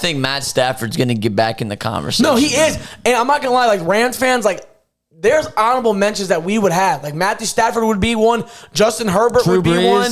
think Matt Stafford's going to get back in the conversation. No, he is. And I'm not going to lie, like Rams fans, like there's honorable mentions that we would have. Like Matthew Stafford would be one. Justin Herbert would be one.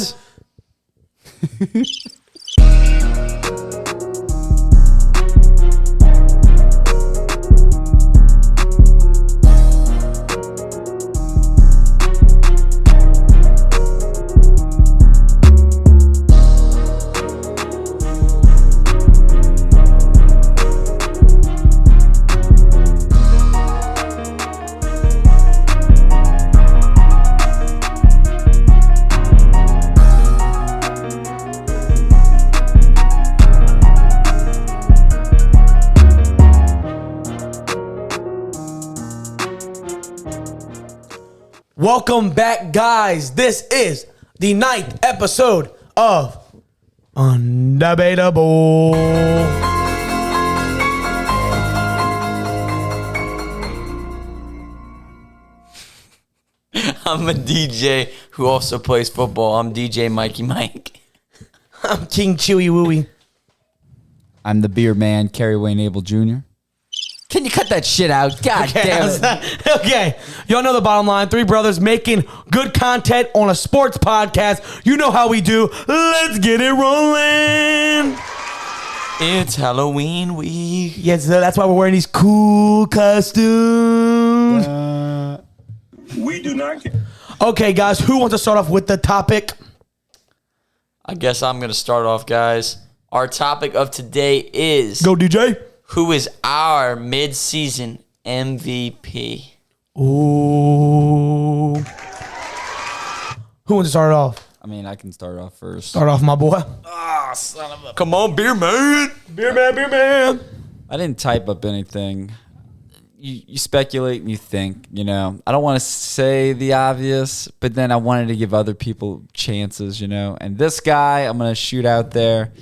Welcome back, guys. This is the 9th episode of UndebatAbel. I'm a DJ who also plays football. I'm DJ Mikey Mike. I'm King Chewy Wooey. I'm the beer man, Kerry Wayne Abel Jr. Can you cut that shit out? God damn it. Okay. Y'all know the bottom line. Three brothers making good content on a sports podcast. You know how we do. Let's get it rolling. It's Halloween week. Yes, that's why we're wearing these cool costumes. We do not care. Okay, guys. Who wants to start off with the topic? I guess I'm going to start off, guys. Our topic of today is... Go, DJ. Who is our mid-season MVP? Ooh. Who wants to start it off? I mean, I can start off first. Start off, my boy. Come on, beer man. Beer man, beer man. I didn't type up anything. You speculate and you think, you know. I don't want to say the obvious, but then I wanted to give other people chances, you know. And this guy, I'm going to shoot out there.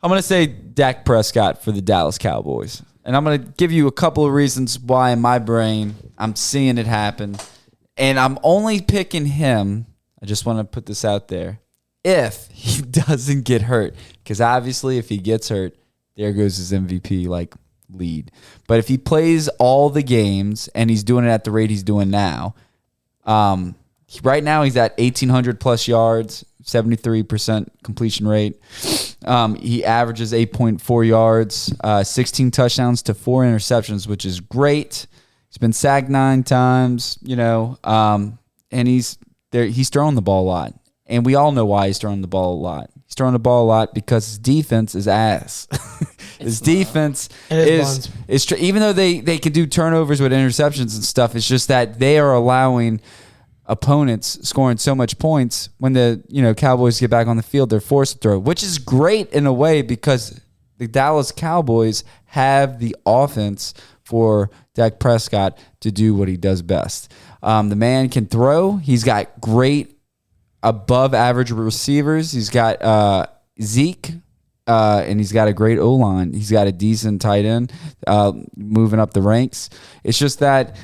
I'm going to say Dak Prescott for the Dallas Cowboys. And I'm going to give you a couple of reasons why in my brain I'm seeing it happen. And I'm only picking him, I just want to put this out there, if he doesn't get hurt. Because obviously if he gets hurt, there goes his MVP lead. But if he plays all the games and he's doing it at the rate he's doing now, right now he's at 1,800 plus yards, 73% completion rate. He averages 8.4 yards, 16 touchdowns to 4 interceptions, which is great. He's been sacked 9 times, you know, and he's throwing the ball a lot. And we all know why he's throwing the ball a lot. He's throwing the ball a lot because his defense is ass. His defense is even though they can do turnovers with interceptions and stuff, it's just that they are allowing opponents scoring so much points. When the Cowboys get back on the field, they're forced to throw, which is great in a way because the Dallas Cowboys have the offense for Dak Prescott to do what he does best. The man can throw. He's got great above average receivers. He's got Zeke, and he's got a great O-line. He's got a decent tight end moving up the ranks. It's just that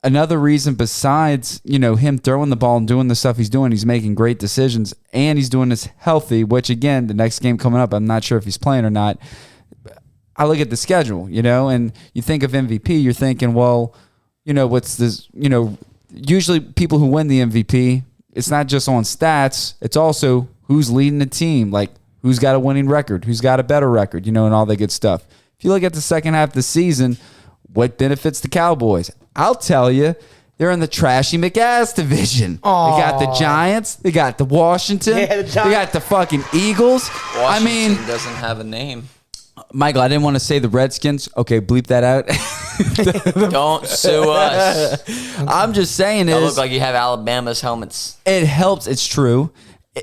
another reason besides, him throwing the ball and doing the stuff he's doing, he's making great decisions, and he's doing this healthy, which, again, the next game coming up, I'm not sure if he's playing or not. I look at the schedule, and you think of MVP, you're thinking, well, what's this, usually people who win the MVP, it's not just on stats, it's also who's leading the team, like who's got a winning record, who's got a better record, and all that good stuff. If you look at the second half of the season, what benefits the Cowboys? I'll tell you, they're in the trashy McAss division. Aww. They got the Giants. They got the Washington. Yeah, the Giants. They got the fucking Eagles. Washington doesn't have a name. Michael, I didn't want to say the Redskins. Okay, bleep that out. Don't sue us. I'm just saying It is look like you have Alabama's helmets. it helps. It's true.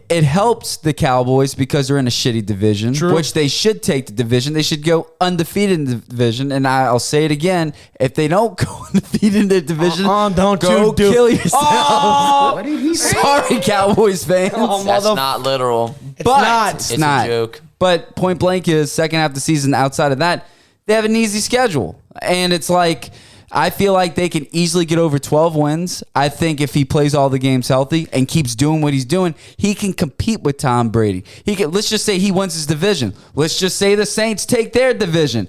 It helps the Cowboys because they're in a shitty division, True. which they should take the division. They should go undefeated in the division. And I'll say it again. If they don't go undefeated in the division, don't go you do- kill yourselves. Oh! What did he say? Sorry, Cowboys fans. That's not literal. not. It's not. a joke. But point blank is second half of the season, outside of that, they have an easy schedule. And it's like I feel like they can easily get over 12 wins. I think if he plays all the games healthy and keeps doing what he's doing, he can compete with Tom Brady. Let's just say he wins his division. Let's just say the Saints take their division.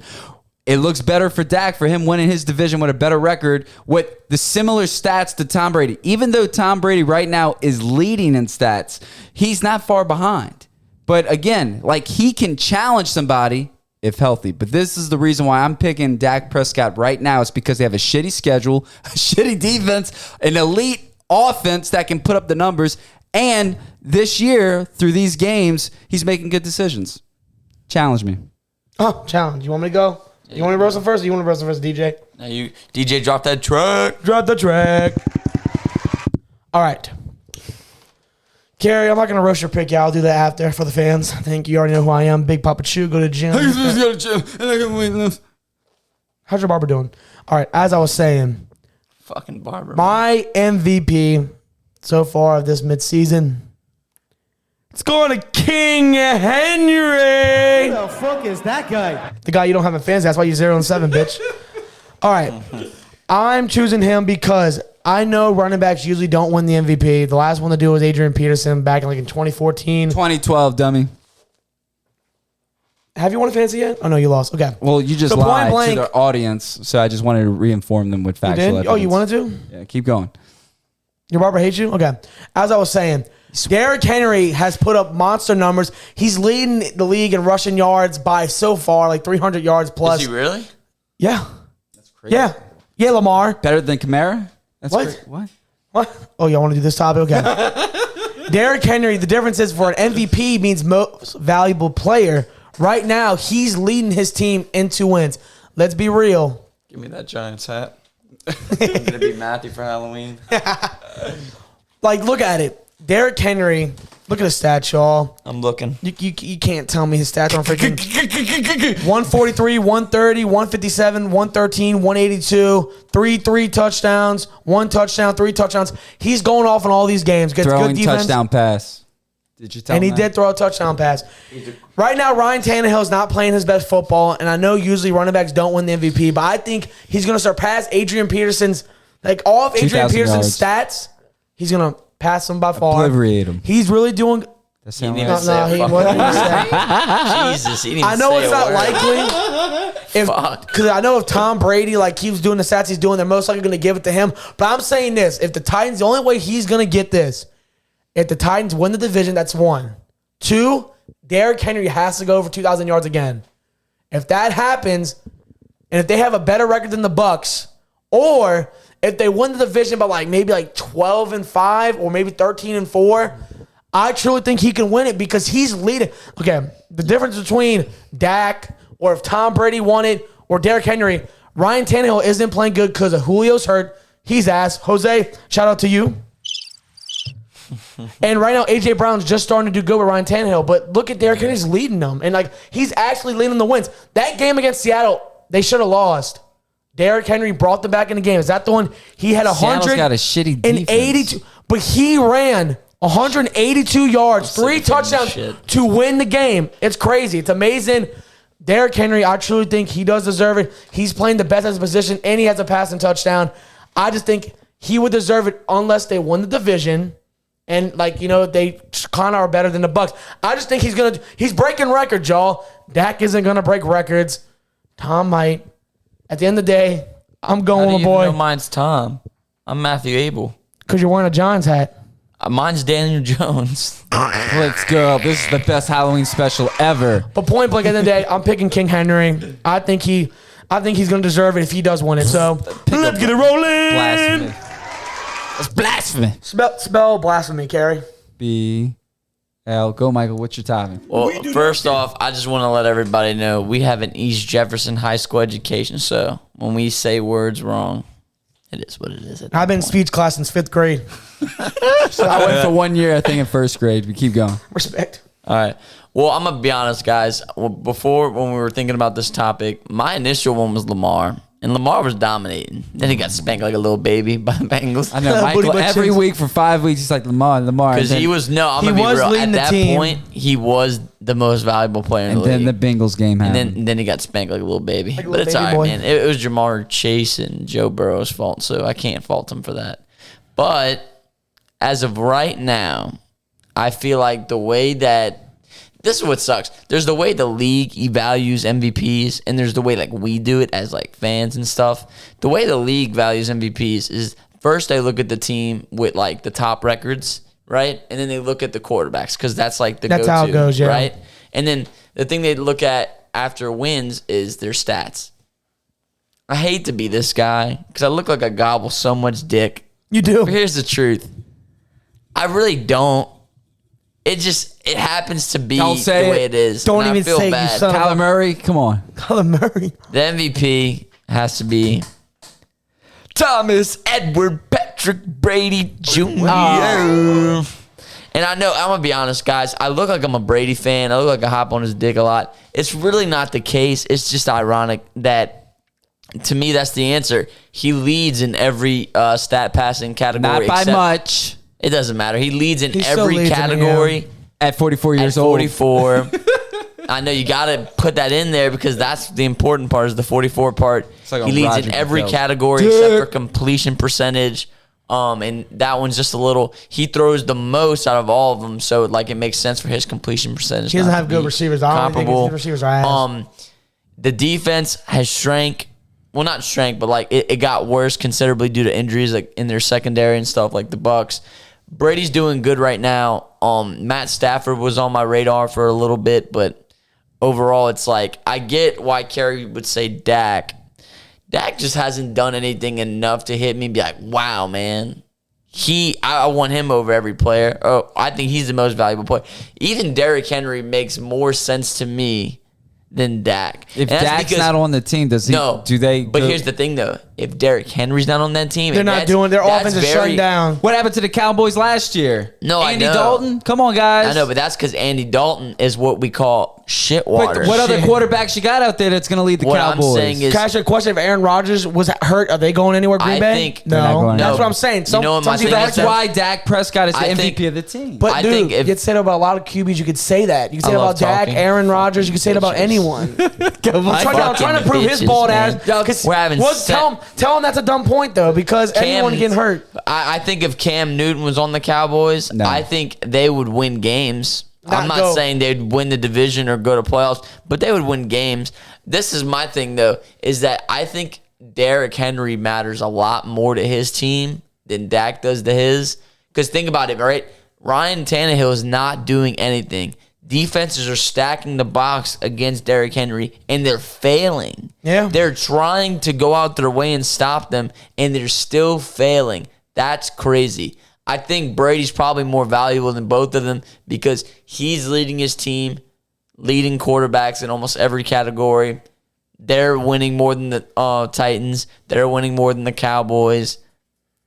It looks better for Dak for him winning his division with a better record with the similar stats to Tom Brady. Even though Tom Brady right now is leading in stats, he's not far behind. But again, like he can challenge somebody if healthy. But this is the reason why I'm picking Dak Prescott right now. It's because they have a shitty schedule, a shitty defense, an elite offense that can put up the numbers. And this year, through these games, he's making good decisions. Challenge me. Oh, challenge. You want me to go? You want me to roast him first or you want to roast him first, DJ? Now DJ, drop that track. Drop the track. All right. Gary, I'm not going to roast your pick. Yeah, I'll do that after for the fans. I think you already know who I am. Big Papa Chew. Go to the gym. How's your barber doing? All right, as I was saying, Fucking barber. my MVP so far of this midseason, it's going to King Henry. Who the fuck is that guy? The guy you don't have in fans. That's why you're 0-7, bitch. All right. I'm choosing him because I know running backs usually don't win the MVP. The last one to do was Adrian Peterson back in 2014. 2012, dummy. Have you won a fantasy yet? Oh, no, you lost. Okay. Well, you just So point lied blank- to the audience, so I just wanted to reinform them with You factual did? evidence. Oh, you wanted to? Yeah, keep going. Your barber hates you? Okay. As I was saying, Derrick Henry has put up monster numbers. He's leading the league in rushing yards by so far, like 300 yards plus. Is he really? Yeah. That's crazy. Yeah. Yeah, Lamar. Better than Kamara? That's What? great. What? What? Oh, y'all want to do this topic? Okay. Derrick Henry, the difference is for an MVP means most valuable player. Right now, he's leading his team in 2 wins. Let's be real. Give me that Giants hat. I'm going to be Matthew for Halloween. Like, look at it. Derrick Henry, look at his stats, y'all. I'm looking. You can't tell me his stats are freaking 143, 130, 157, 113, 182, 3 touchdowns, 1 touchdown, 3 touchdowns. He's going off in all these games. Gets Throwing good defense. touchdown pass. Did you tell And him he that? did throw a touchdown pass. Right now, Ryan Tannehill is not playing his best football, and I know usually running backs don't win the MVP, but I think he's going to surpass Adrian Peterson's, like all of Adrian 2,000 Peterson's yards. stats. He's going to pass him by far. Obliterate him. He's really doing. That sound He right? didn't No, say he a fucking wasn't word. gonna say. Jesus, he didn't I know say it's a not word. likely. Fuck. Because I know if Tom Brady keeps doing the stats he's doing, they're most likely going to give it to him. But I'm saying this: if the Titans, the only way he's going to get this, if the Titans win the division, that's 1. 2, Derrick Henry has to go over 2,000 yards again. If that happens, and if they have a better record than the Bucks, or if they win the division by maybe 12-5 or maybe 13-4, I truly think he can win it because he's leading. Okay, the difference between Dak or if Tom Brady won it or Derrick Henry, Ryan Tannehill isn't playing good because of Julio's hurt. He's ass. Jose, shout out to you. And right now, A.J. Brown's just starting to do good with Ryan Tannehill. But look at Derrick Henry's leading them. And he's actually leading the wins. That game against Seattle, they should have lost. Derrick Henry brought them back in the game. Is that the one? He had Seattle's 100 got a shitty and defense. 82. But he ran 182 yards, 3 sick of hearing touchdowns shit. to win the game. It's crazy. It's amazing. Derrick Henry, I truly think he does deserve it. He's playing the best at his position, and he has a passing touchdown. I just think he would deserve it unless they won the division. And they kind of are better than the Bucks. I just think he's breaking records, y'all. Dak isn't gonna break records. Tom might. At the end of the day, I'm How going do with you my know boy mine's Tom? I'm Matthew Abel. because you're wearing a Giants hat. Mine's Daniel Jones. Let's go. This is the best Halloween special ever. But point blank, at the end of the day, I'm picking King Henry. I think he's gonna deserve it if he does win it. So let's get it rolling. Blasphemy. That's blasphemy. Spell blasphemy, Carrie. B-L. Go, Michael. What's your topping? Well, first off, I just want to let everybody know we have an East Jefferson High School education, so when we say words wrong, it is what it is. I've been in speech class since 5th grade. I went for 1 year, I think, in first grade. We keep going. Respect. All right. Well, I'm going to be honest, guys. Before, when we were thinking about this topic, my initial one was Lamar. And Lamar was dominating. Then he got spanked like a little baby by the Bengals. I know, Booty Michael, butt every cheeks. week for 5 weeks, he's like, Lamar. Because he was, I'm going to be was real. leading At the that team. point, he was the most valuable player in And the then league. the Bengals game And happened. then he got spanked like a little baby. Like a But little it's baby all right, boy. man. It was Jamar Chase and Joe Burrow's fault, so I can't fault him for that. But as of right now, I feel like the way that this is what sucks. There's the way the league values MVPs, and there's the way like we do it as like fans and stuff. The way the league values MVPs is first they look at the team with like the top records, right? And then they look at the quarterbacks because that's like the That's go-to, how it goes, yeah. right? And then the thing they look at after wins is their stats. I hate to be this guy because I look like I gobble so much dick. You do. But here's the truth. I really don't. It happens to be Don't say the way it. it is. Don't and even I feel say it, you bad. son of Kyler Murray, come on. Kyler Murray. The MVP has to be Thomas Edward Patrick Brady Jr. And I know, I'm going to be honest, guys. I look like I'm a Brady fan. I look like I hop on his dick a lot. It's really not the case. It's just ironic that, to me, that's the answer. He leads in every stat passing category. Not by except- much. It doesn't matter. He leads in He still every leads in it, category. At 44 At years old. 44. I know you got to put that in there because that's the important part is the 44 part. like He a leads Roger in every Goodell. category except for completion percentage. And that one's just a little, he throws the most out of all of them. So like it makes sense for his completion percentage. He doesn't not have to good be receivers. I don't think his comparable. receivers are ass. The defense has shrank. Well, not shrank, but like it got worse considerably due to injuries like in their secondary and stuff like the Bucks. Brady's doing good right now. Matt Stafford was on my radar for a little bit, but overall, it's like I get why Kerry would say Dak. Dak just hasn't done anything enough to hit me and be like, wow, man. I want him over every player. Oh, I think he's the most valuable player. Even Derrick Henry makes more sense to me than Dak. If And that's Dak's because- not on the team, does he? no, Do they? But here's the thing, though. If Derrick Henry's not on that team, They're and not that's- doing. Their that's offense is very- shutting down. What happened to the Cowboys last year? No, I Andy know. Dalton? Come on, guys. I know, but that's because Andy Dalton is what we call shit water. But what other Shit. quarterbacks you got out there that's going to lead the What Cowboys? I'm saying is, Can I ask you a question? If Aaron Rodgers was hurt, are they going anywhere? Green I Bay? think- They're not no. going That's anywhere. what I'm saying. You know what my people thing like is, that's though? why Dak Prescott is the I MVP think- of the team. But I dude, think if- you could say it about a lot of QBs. You could say that. You could say I it love about Dak, talking. Aaron Rodgers. You could say it about Bitches. anyone. I I'm trying to fucking prove his bitches, bald man. ass. Because We're having tell him that's a dumb point though, because anyone getting hurt. I think if Cam Newton was on the Cowboys, No. I think they would win games. I'm Not not go. saying they'd win the division or go to playoffs, but they would win games. This is my thing, though, is that I think Derrick Henry matters a lot more to his team than Dak does to his. Because think about it, right? Ryan Tannehill is not doing anything. Defenses are stacking the box against Derrick Henry, and they're failing. Yeah. They're trying to go out their way and stop them, and they're still failing. That's crazy. I think Brady's probably more valuable than both of them because he's leading his team, leading quarterbacks in almost every category. They're winning more than the Titans. They're winning more than the Cowboys.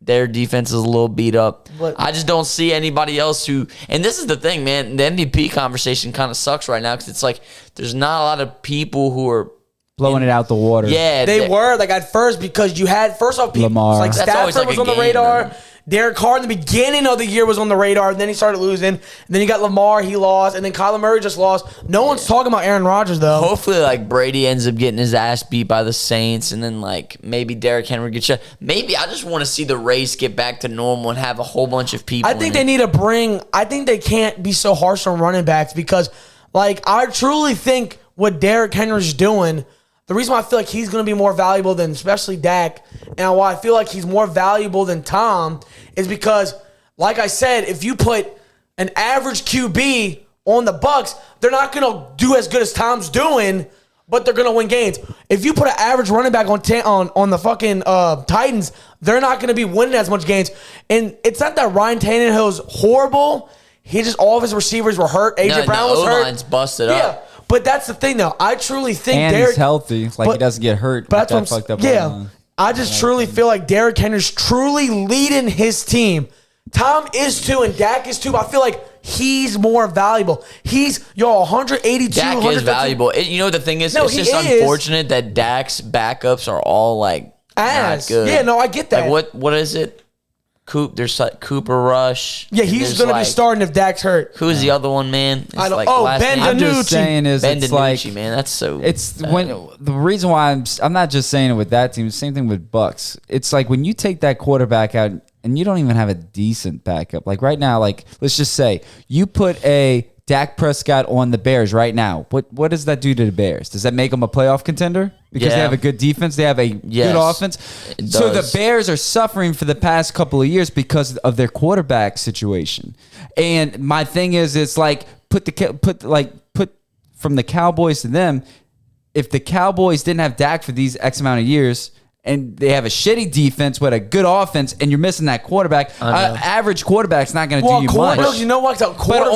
Their defense is a little beat up. But- I just don't see anybody else who. And this is the thing, man. The MVP conversation kind of sucks right now because it's like there's not a lot of people who are Blowing it out the water. Yeah, They were like at first because you had first off people Lamar. like That's always Stafford like was a on the game, radar. man. Derek Carr in the beginning of the year was on the radar, and then he started losing. And then you got Lamar, he lost, and then Kyler Murray just lost. No one's talking about Aaron Rodgers though. Hopefully, like Brady ends up getting his ass beat by the Saints, and then like maybe Derrick Henry gets shut. Maybe I just want to see the race get back to normal and have a whole bunch of people. I think in they it. need to bring. I think they can't be so harsh on running backs because, like, I truly think what Derrick Henry's doing. The reason why I feel like he's going to be more valuable than especially Dak, and why I feel like he's more valuable than Tom, is because, like I said, if you put an average QB on the Bucks, they're not going to do as good as Tom's doing, but they're going to win games. If you put an average running back on the fucking Titans, they're not going to be winning as much games. And it's not that Ryan Tannehill's horrible. He just all of his receivers were hurt. AJ Brown was hurt. O-line's busted Yeah. up. But that's the thing, though. I truly think And Derrick he's healthy. Like, he doesn't get hurt. But that's with what that I'm fucked up yeah. line. I just truly feel like Derrick Henry's truly leading his team. Tom is too, and Dak is too. But I feel like he's more valuable. He's 182. Dak is 150 valuable. You know the thing is, No, it's he just is. unfortunate that Dak's backups are all like ass. not good. Yeah, no, I get that. Like what is it? There's like Cooper Rush. Yeah, he's There's going to be like- starting if Dak's hurt. Who's the other one, man? It's I don't- like oh, last Ben name- I'm just DiNucci. saying is Ben it's DiNucci, like man. That's so. it's when the reason why I'm not just saying it with that team. Same thing with Bucks. It's like when you take that quarterback out and you don't even have a decent backup. Like right now, like let's just say you put a Dak Prescott on the Bears right now. What does that do to the Bears? Does that make them a playoff contender? Because they Yeah. have a good defense, they have a Yes, good offense. it So the does. Bears are suffering for the past couple of years because of their quarterback situation. And my thing is, it's like put from the Cowboys to them. If the Cowboys didn't have Dak for these X amount of years, and they have a shitty defense with a good offense, and you're missing that quarterback, average quarterback's not going to do you much. You know what? But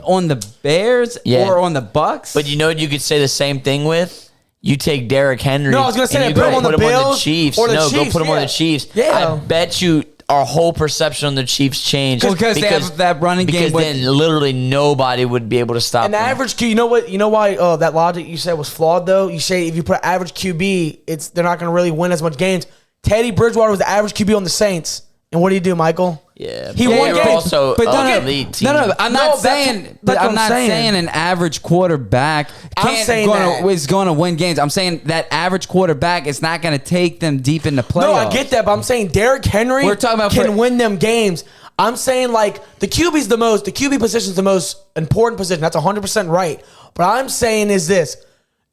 on the Bears Yeah. or on the Bucks, But you know what you could say the same thing with? You take Derrick Henry. No, I was gonna say and that, you put him go on the put him on the Bills Chiefs. or the No, Chiefs, go put him on yeah. the Chiefs. Yeah. I bet you our whole perception on the Chiefs changed Because they have that running game Because with- then literally nobody would be able to stop An them. average Q, you know what? You know why that logic you said was flawed though? You say if you put an average QB, they're not going to really win as much games. Teddy Bridgewater was the average QB on the Saints, and what did he do, Michael? Yeah, He but won they were games. also But no, no, elite team. no, I'm No, not that's saying. what- But that's I'm what not I'm saying. saying an average quarterback I'm saying that. is going to win games. I'm saying that average quarterback is not going to take them deep into playoffs. No, I get that, but I'm saying Derrick Henry We're talking about can for- win them games. I'm saying like the QB position is the most important position. That's 100% right. But I'm saying is this.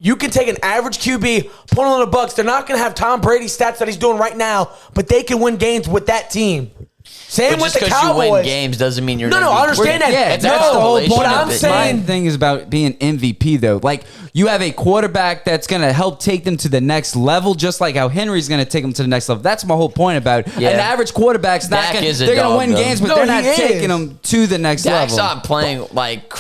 You can take an average QB, put him on the Bucks. They're not going to have Tom Brady stats that he's doing right now, but they can win games with that team. Same But with just the because you Cowboys. win games doesn't mean you're No, gonna no, be- I understand that. Yeah, It's that's the whole extrapolation point. of I'm it. saying- My thing is about being MVP though. Like you have a quarterback that's going to help take them to the next level, just like how Henry's going to take them to the next level. That's my whole point about it. Yeah. An average quarterback's not Dak going. is a They're going to dog, win though. games, but No, they're not he is. taking them to the next Dak's level. not playing like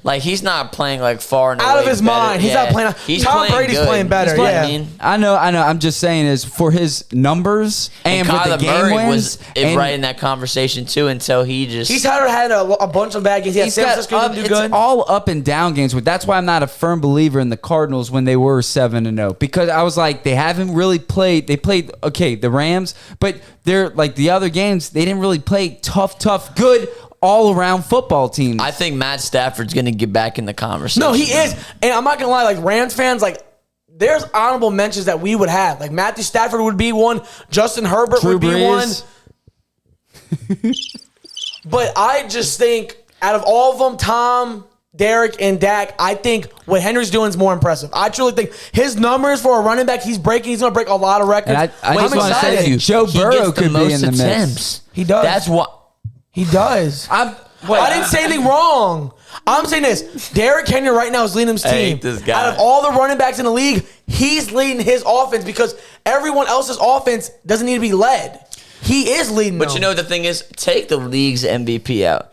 like he's not playing like far and Out away of his better. mind. He's not playing- He's Tom playing Brady's good. playing better, He's playing- yeah. I mean, I know. I'm just saying is for his numbers and with the Kyler game Murray wins. was right in that conversation too until he just. He's had a bunch of bad games. He had San Francisco didn't do it's good. all up and down games. But that's why I'm not a firm believer in the Cardinals when they were 7-0 because I was like they haven't really played. They played the Rams, but they're like the other games. They didn't really play tough, good all around football teams. I think Matt Stafford's going to get back in the conversation. No, he is. And I'm not going to lie, like Rams fans, like there's honorable mentions that we would have. Like Matthew Stafford would be one. Justin Herbert Drew would be Brees. one. But I just think out of all of them, Tom, Derek, and Dak, I think what Henry's doing is more impressive. I truly think his numbers for a running back, he's going to break a lot of records. And I I'm just want to say excited. to you, Joe He Burrow gets the could be most in the mix. attempts. He does. That's what. He does. I didn't say anything wrong. I'm saying this. Derrick Henry right now is leading his I team. hate this guy. Out of all the running backs in the league, he's leading his offense because everyone else's offense doesn't need to be led. He is leading But them. you know the thing is, take the league's MVP out.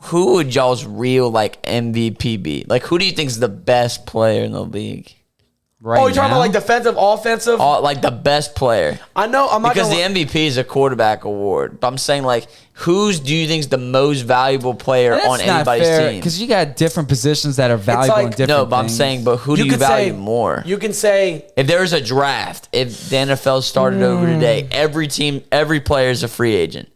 Who would y'all's real like MVP be? Like, who do you think is the best player in the league? Right you're talking now? about like defensive, offensive? Like the best player. I know. I'm not Because the gonna, MVP is a quarterback award. But I'm saying like, who's do you think is the most valuable player That's on not anybody's fair team? because you got different positions that are valuable like- in different No, but I'm things. saying, but who do you you could value say more? You can say If there was a draft, if the NFL started over today, every team, every player is a free agent.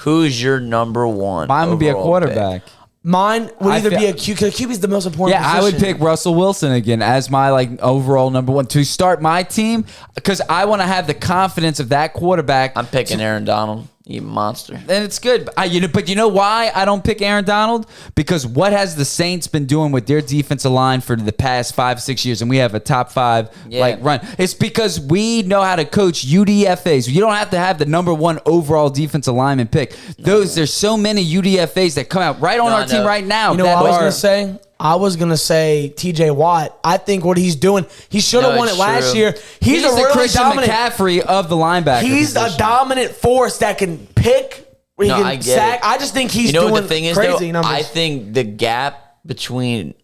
Who's your number one? Mine would be a overall quarterback. mine would I either feel- be a Q because QB's the most important. Yeah, I would position. pick Russell Wilson again as my like overall number one to start my team because I want to have the confidence of that quarterback. I'm picking Aaron Donald. You monster. And it's good. But you know why I don't pick Aaron Donald? Because what has the Saints been doing with their defensive line for the past 5-6 years? And we have a top 5 like run. It's because we know how to coach UDFAs. You don't have to have the number one overall defensive lineman pick. There's so many UDFAs that come out right on No, our I team know. right now. You know that what I was are- gonna say? I was gonna say T.J. Watt. I think what he's doing, he should have No, won it it's last true. year. He's a the really Christian dominant. McCaffrey of the linebacker. He's position. a dominant force that can pick. He No, can I get sack. it. I just think he's You know doing what the thing is, crazy though? numbers. I think the gap between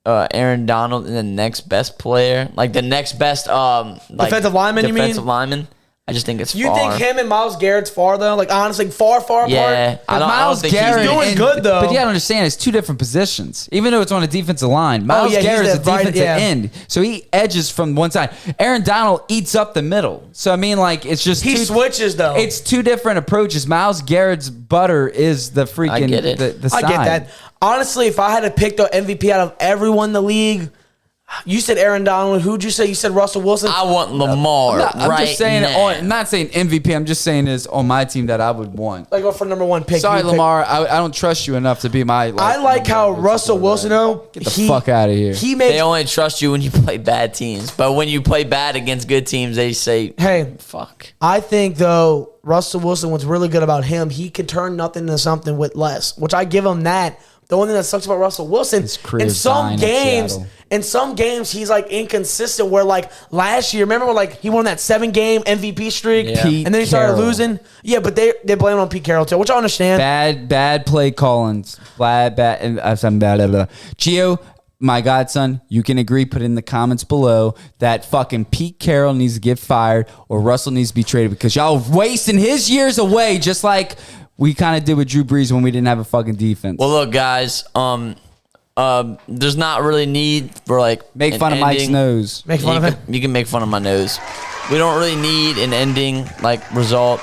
Aaron Donald and the next best player, like the next best like Defensive lineman, you mean? Defensive lineman. I just think it's You far. think him and Myles Garrett's far though? Like honestly, far apart. Yeah, I don't Miles think Garrett he's doing good, though. But you gotta understand, it's two different positions. Even though it's on a defensive line, Miles yeah, he's Garrett's a the right- defensive yeah. end, so he edges from one side. Aaron Donald eats up the middle. So I mean, like it's just He switches though. It's two different approaches. Miles Garrett's butter is the freaking I get it. the I side. get that. Honestly, if I had to pick the MVP out of everyone in the league, you said Aaron Donald. Who'd you say? You said Russell Wilson. I want Lamar I'm right just saying now. I'm not saying MVP. I'm just saying is on my team that I would want. Like go for number one pick. Sorry, You pick- Lamar. I don't trust you enough to be my. I like how number one Russell Wilson though. Get the fuck outta here. He makes. They only trust you when you play bad teams, but when you play bad against good teams, they say, Hey, fuck." I think though Russell Wilson. What's really good about him, he can turn nothing into something with less. Which I give him that. The only thing that sucks about Russell Wilson, His career's in some dying in games, he's like inconsistent. Where like last year, remember when like he won that 7-game MVP streak, Yeah. Pete and then he started Carroll. losing. Yeah, but they blame it on Pete Carroll too, which I understand. Bad play callings. Bad. And I'm bad. Gio, my godson, you can agree. Put in the comments below that fucking Pete Carroll needs to get fired or Russell needs to be traded because y'all wasting his years away, just like we kind of did with Drew Brees when we didn't have a fucking defense. Well, look, guys. There's not really need for like Make an fun of Mike's ending. nose. Make fun you of can, it. You can make fun of my nose. We don't really need an ending like result.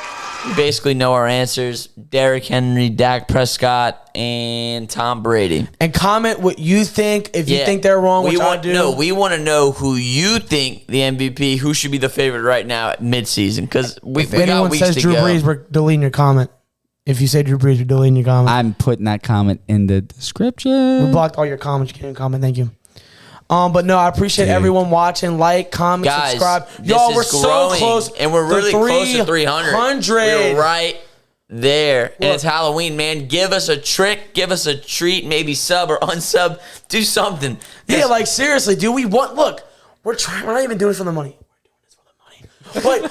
We basically know our answers: Derrick Henry, Dak Prescott, and Tom Brady. And comment what you think. If you Yeah. think they're wrong, which I do. No, we want to know who you think the MVP, who should be the favorite right now at midseason, because we if got anyone weeks says to Drew go. Brees, we're deleting your comment. If you say Drew Brees, we're deleting your comment. I'm putting that comment in the We description. blocked all your comments. You can't even comment. Thank you. But no, I appreciate everyone watching. Like, comment, Guys, subscribe. this Y'all, is we're so growing, close. and we're really close to 300. We're right there, and Look. it's Halloween, man. Give us a trick, give us a treat, maybe sub or unsub, do something. Yeah, like seriously, dude. Look, we're trying. We're not even doing it for the money. We're doing this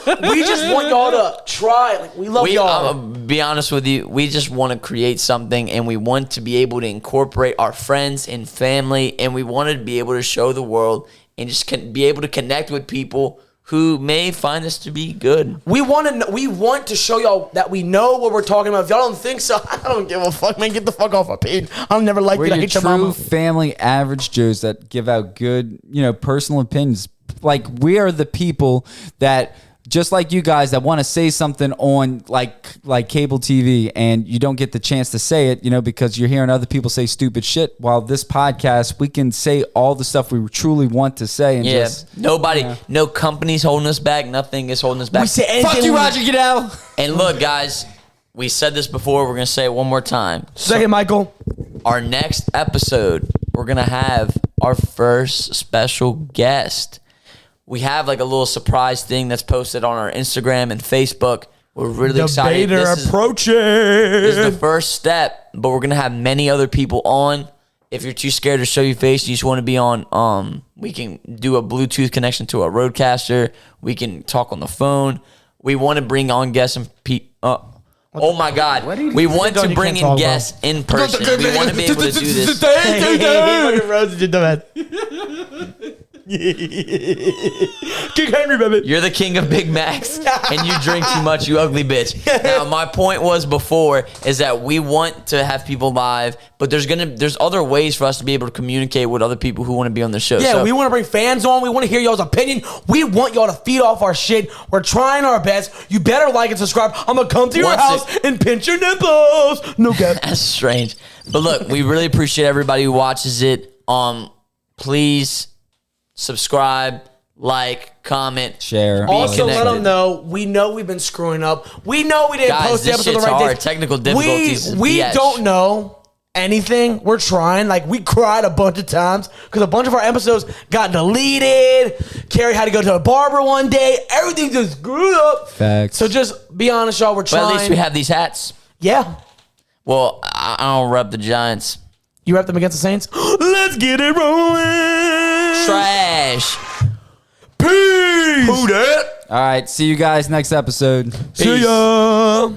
for the money. But we just want y'all to try. Like we love y'all. I'm be honest with you, we just want to create something, and we want to be able to incorporate our friends and family, and we want to be able to show the world and just be able to connect with people who may find this to be good. We want to show y'all that we know what we're talking about. If y'all don't think so, I don't give a fuck, man. Get the fuck off our page. I'll never like We're it. I your hate your true mama. family average Joes that give out good, personal opinions. Like we are the people that, just like you guys, that want to say something on like cable TV and you don't get the chance to say it, because you're hearing other people say stupid shit. While this podcast, we can say all the stuff we truly want to say and just Nobody, no company's holding us back. Nothing is holding us back. We say anything. fuck you, Roger Goodell. And look, guys, we said this before. We're going to say it one more time. Second, Michael. Our next episode, we're going to have our first special guest. We have like a little surprise thing that's posted on our Instagram and Facebook. We're really excited. approaching. This is the first step, but we're going to have many other people on. If you're too scared to show your face, you just want to be on, we can do a Bluetooth connection to a Roadcaster. We can talk on the phone. We want to bring on guests and oh my God. We want to bring in guests in person. We want to be able to do this. King Henry, baby. You're the king of Big Macs, and you drink too much, you ugly bitch. Now, my point was before is that we want to have people live, but there's other ways for us to be able to communicate with other people who want to be on the show. Yeah, So, we want to bring fans on. We want to hear y'all's opinion. We want y'all to feed off our shit. We're trying our best. You better like and subscribe. I'm going to come to your Once house and pinch your nipples. No cap. that's strange. But look, we really appreciate everybody who watches it. Please subscribe, like, comment, Share. Also, let connected. them know. We know we've been screwing up. We know we didn't Guys, post the this episode the shit's right hard. day. Technical difficulties. We Bitch. don't know anything. We're trying. Like, we cried a bunch of times because a bunch of our episodes got deleted. Carrie had to go to a barber one day. Everything just screwed up. Facts. So just be honest, y'all. We're But trying. at least we have these hats. Yeah. Well, I don't rep the Giants. You rep them against the Saints? Let's get it rolling. Trash. Peace. Who that? All right. See you guys next episode. See ya.